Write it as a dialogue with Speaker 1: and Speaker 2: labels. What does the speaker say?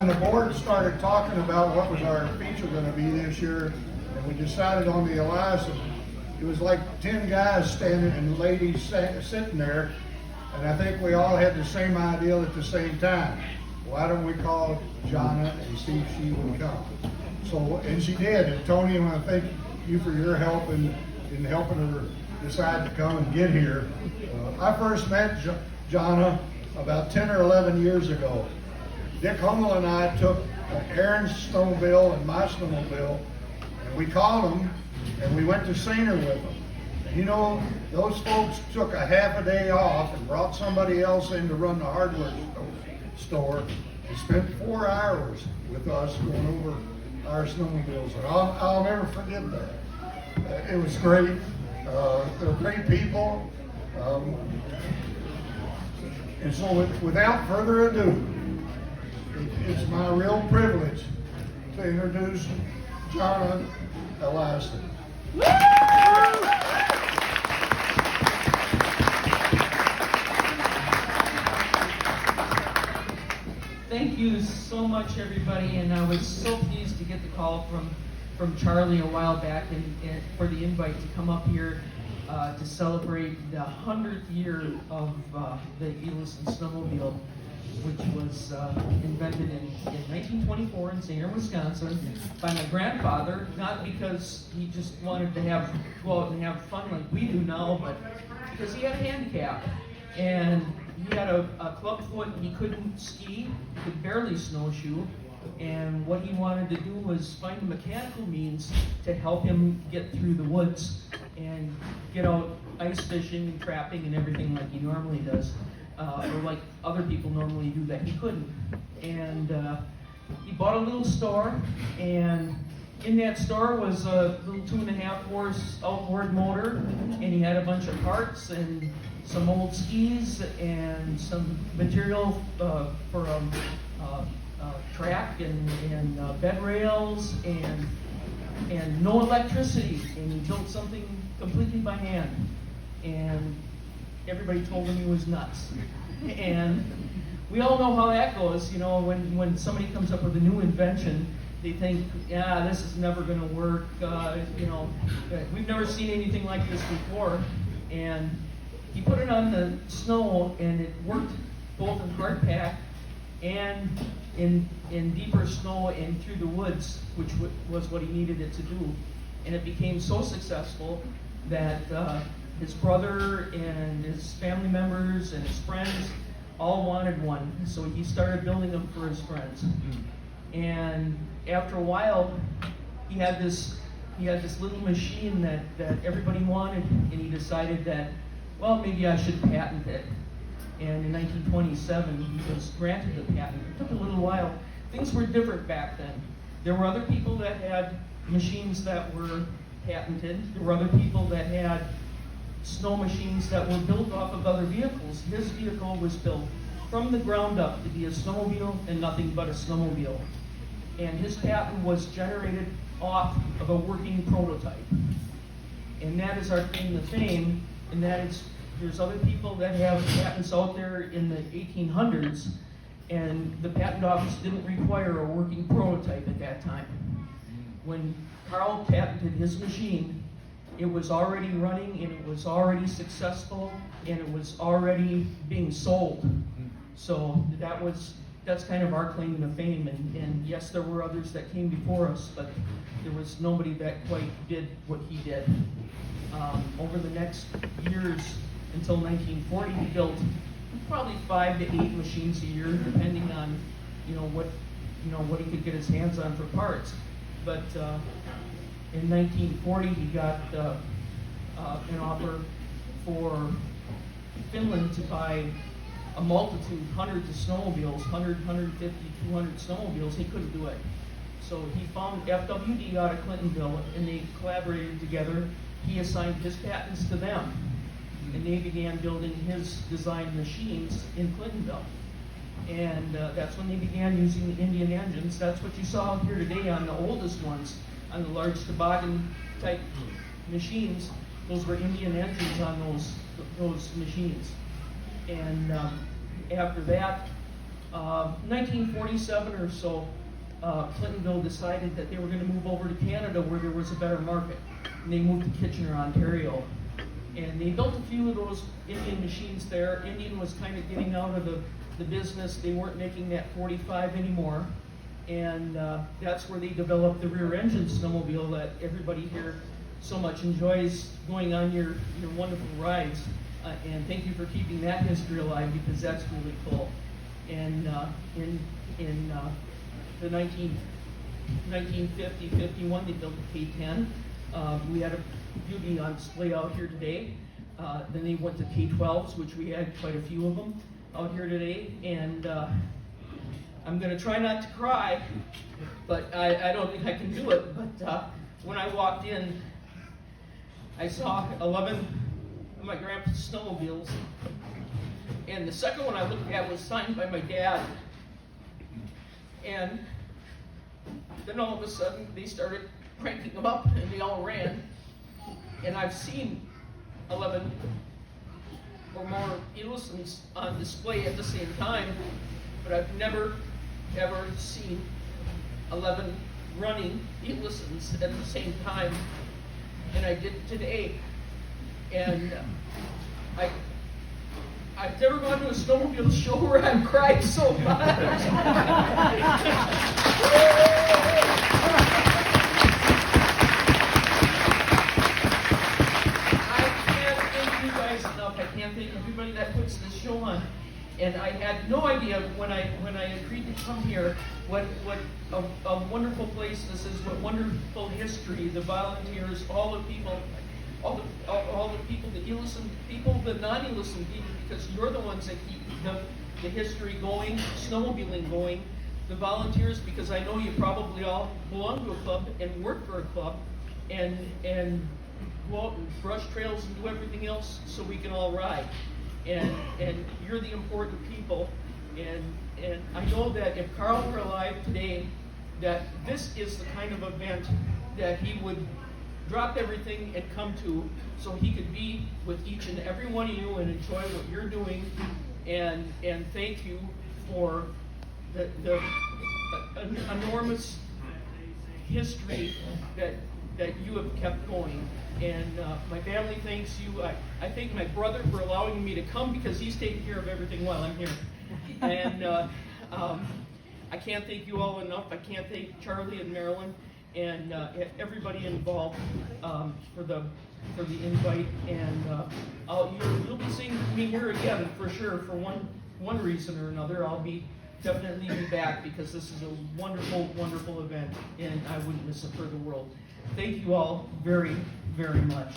Speaker 1: And the board started talking about what was our feature going to be this year, and we decided on the Eliason. It was like 10 guys standing and ladies sitting there, and I think we all had the same idea at the same time. Why don't we call Jona and see if she would come? So, and she did. And Tony, I want to thank you for your help in helping her decide to come and get here. I first met Jona about 10 or 11 years ago. Dick Hummel and I took Aaron's snowmobile and my snowmobile, and we called them, and we went to Sainer with them. And you know, those folks took a half a day off and brought somebody else in to run the hardware store and spent 4 hours with us going over our snowmobiles. And I'll never forget that. It was great. They're great people. And so without further ado, it's my real privilege to introduce Jona Eliason.
Speaker 2: Thank you so much, everybody, and I was so pleased to get the call from Charlie a while back and for the invite to come up here to celebrate the 100th year of the Eliason snowmobile, which was invented in 1924 in Sainer, Wisconsin, by my grandfather, not because he just wanted to go out and have fun like we do now, but because he had a handicap. And he had a club foot, and he couldn't ski, he could barely snowshoe, and what he wanted to do was find a mechanical means to help him get through the woods and get out ice fishing and trapping and everything like he normally does. Or like other people normally do that he couldn't. And he bought a little store, and in that store was a little 2.5 horse outboard motor, and he had a bunch of parts and some old skis and some material for track and bed rails and no electricity, and he built something completely by hand. And everybody told him he was nuts. And we all know how that goes, you know, when somebody comes up with a new invention, they think, yeah, this is never going to work, you know, we've never seen anything like this before. And he put it on the snow, and it worked both in hard pack and in deeper snow and through the woods, which was what he needed it to do. And it became so successful that his brother and his family members and his friends all wanted one, so he started building them for his friends. And after a while, he had this little machine that everybody wanted, and he decided that, well, maybe I should patent it. And in 1927, he was granted the patent. It took a little while. Things were different back then. There were other people that had machines that were patented. There were other people that had snow machines that were built off of other vehicles. His vehicle was built from the ground up to be a snowmobile and nothing but a snowmobile. And his patent was generated off of a working prototype. And that is our claim to fame, and that is, there's other people that have patents out there in the 1800s, and the patent office didn't require a working prototype at that time. When Carl patented his machine, it was already running, and it was already successful, and it was already being sold. So that's kind of our claim to fame. And yes, there were others that came before us, but there was nobody that quite did what he did. Over the next years until 1940, he built probably 5 to 8 machines a year, depending on what he could get his hands on for parts. But in 1940, he got an offer for Finland to buy a multitude, hundreds of snowmobiles, 100, 150, 200 snowmobiles. He couldn't do it. So he found FWD out of Clintonville, and they collaborated together. He assigned his patents to them, and they began building his designed machines in Clintonville. And that's when they began using the Indian engines. That's what you saw here today on the oldest ones, on the large toboggan type machines. Those were Indian engines on those machines. And after that, 1947 or so, Clintonville decided that they were going to move over to Canada where there was a better market. And they moved to Kitchener, Ontario. And they built a few of those Indian machines there. Indian was kind of getting out of the business. They weren't making that 45 anymore. And that's where they developed the rear engine snowmobile that everybody here so much enjoys going on your wonderful rides. And thank you for keeping that history alive, because that's really cool. And in the 1950-51, they built the K-10. We had a beauty on display out here today. Then they went to K-12s, which we had quite a few of them out here today. And I'm going to try not to cry, but I don't think I can do it. But when I walked in, I saw 11 of my grandpa's snowmobiles. And the second one I looked at was signed by my dad. And then all of a sudden, they started cranking them up, and they all ran. And I've seen 11 or more Eliasons on display at the same time, but I've never, ever seen 11 running Eliasons at the same time. And I did today. And I've never gone to a snowmobile show where I've cried so much. I can't thank everybody that puts this show on. And I had no idea when I agreed to come here what a wonderful place this is, what wonderful history, the volunteers, all the people, the Eliason people, the non-Eliason people, because you're the ones that keep the history going, snowmobiling going, the volunteers, because I know you probably all belong to a club and work for a club, and go out and brush trails and do everything else so we can all ride. And you're the important people. And I know that if Carl were alive today, that this is the kind of event that he would drop everything and come to, so he could be with each and every one of you and enjoy what you're doing. And thank you for the enormous history that you have kept going. And my family thanks you. I thank my brother for allowing me to come, because he's taking care of everything while I'm here. And I can't thank you all enough. I can't thank Charlie and Marilyn and everybody involved for the invite. And you'll be seeing me here again for sure, for one reason or another. I'll definitely be back, because this is a wonderful, wonderful event, and I wouldn't miss it for the world. Thank you all very, very much.